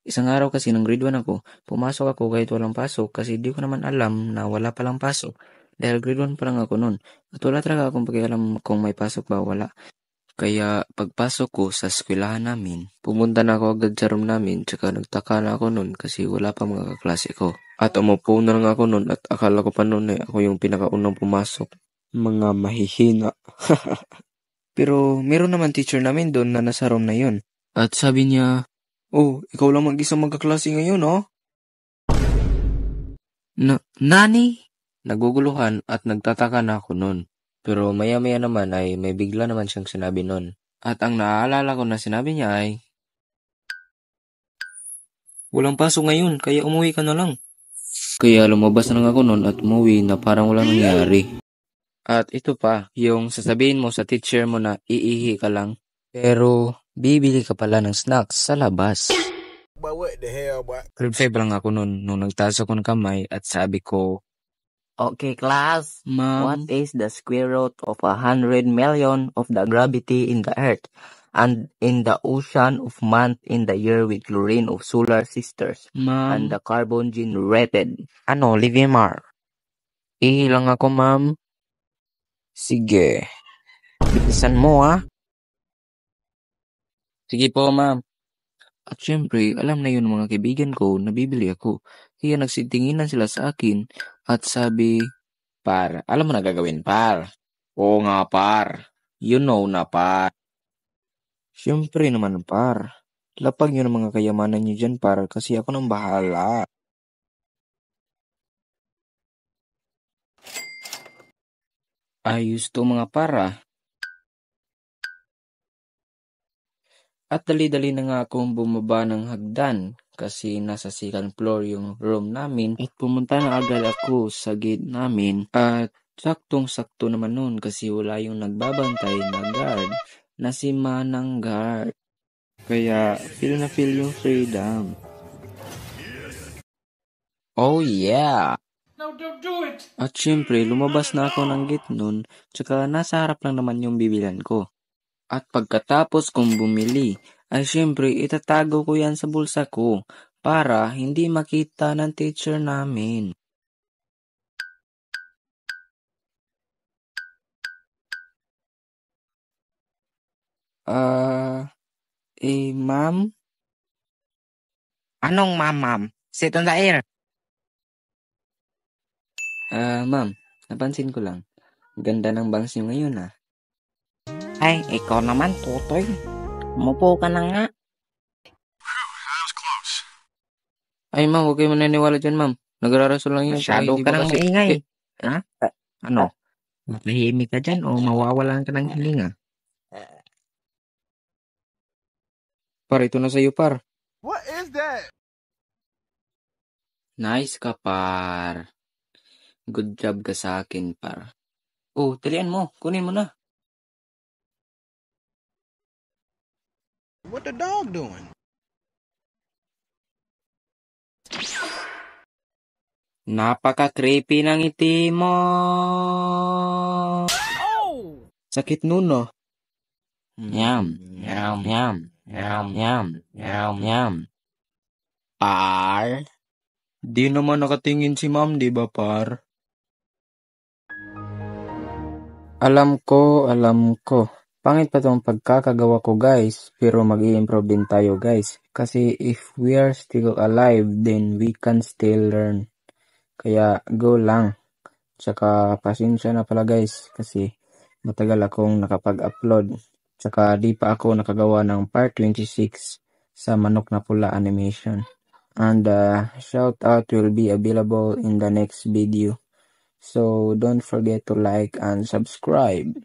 Isang araw kasi ng grade 1 ako, pumasok ako kahit walang pasok kasi di ko naman alam na wala palang pasok. Dahil grade 1 pa lang ako noon. At wala talaga akong pakialam kung may pasok ba o wala. Kaya pagpasok ko sa eskwelahan namin, pumunta na ako agad sa room namin tsaka nagtaka na ako noon kasi wala pa mga kaklase ko. At umupo na lang ako noon at akala ko pa noon ako yung pinakaunang pumasok. Mga mahihina. Pero meron naman teacher namin doon na nasa room na yun. At sabi niya, "Oh, ikaw lang mag-isang magkaklase ngayon, oh?" Nani? Naguguluhan at nagtataka na ako noon. Pero maya-maya naman ay may bigla naman siyang sinabi noon. At ang naaalala ko na sinabi niya ay, "Walang pasok ngayon, kaya umuwi ka na lang." Kaya lumabas na lang ako noon at umuwi na parang walang nangyari. At ito pa, yung sasabihin mo sa teacher mo na iihi ka lang, pero bibili ka pala ng snacks sa labas. But what the hell, boy? Grade 5 lang ako noon nung nagtaas ako ng kamay at sabi ko, Okay, class. "Ma'am, What is the square root of 100 million of the gravity in the Earth and in the ocean of month in the year with chlorine of solar sisters and the ma'am, carbon generated? Ano, Livimar? ihi lang ako, ma'am." Sige. Bilisan mo, ah. "Sige po, ma'am." At syempre, alam na yun ng mga kaibigan ko na bibili ako. Kaya nagsitinginan sila sa akin at sabi, "Par, alam mo na gagawin, par." "Oo nga, par. You know na, par." Syempre naman, par. Lapag nyo ng mga kayamanan nyo dyan, par, kasi ako nang bahala. Ayos to mga para. At dali-dali na nga akong bumaba ng hagdan kasi nasa second floor yung room namin at pumunta na agad ako sa gate namin at saktong-sakto naman nun kasi wala yung nagbabantay na guard na si Manang guard. Kaya feel na feel yung freedom. Oh yeah! No, don't do it! At syempre, lumabas na ako ng gate nun, tsaka nasa harap lang naman yung bibilan ko. At pagkatapos kong bumili, ay syempre itatago ko yan sa bulsa ko para hindi makita ng teacher namin. Ma'am? Anong ma'am? Sit on the air. Ma'am, napansin ko lang. Ganda ng bangs niyo ngayon, ah. Ay, ikaw naman, tutoy. Umupo ka na nga. Ay, ma'am, huwag kayo maniniwala dyan, ma'am. Nagraraso lang yun. Masyado Hindi ka ba nang kasi... maingay. Eh, Ha? Ano? Matahimik ka dyan o mawawalan ka ng hilinga? par, ito na sa'yo, par. What is that? Nice ka, par. Good job ka sa akin, par. Oh, talian mo. Kunin mo na. What the dog doing? Napaka-creepy ng ngiti mo. Oh! Sakit nun, no? Yum, yum, yum, yum, yum, yum, yum. Par? Di naman nakatingin si ma'am, di ba, par? Alam ko. Pangit pa tong pagkakagawa ko, guys. Pero mag-i-improve din tayo, guys. Kasi if we are still alive, then we can still learn. Kaya go lang. Tsaka pasensya na pala, guys. Kasi matagal akong nakapag-upload. Tsaka di pa ako nakagawa ng part 26 sa Manok na Pula animation. And shout out will be available in the next video. So don't forget to like and subscribe.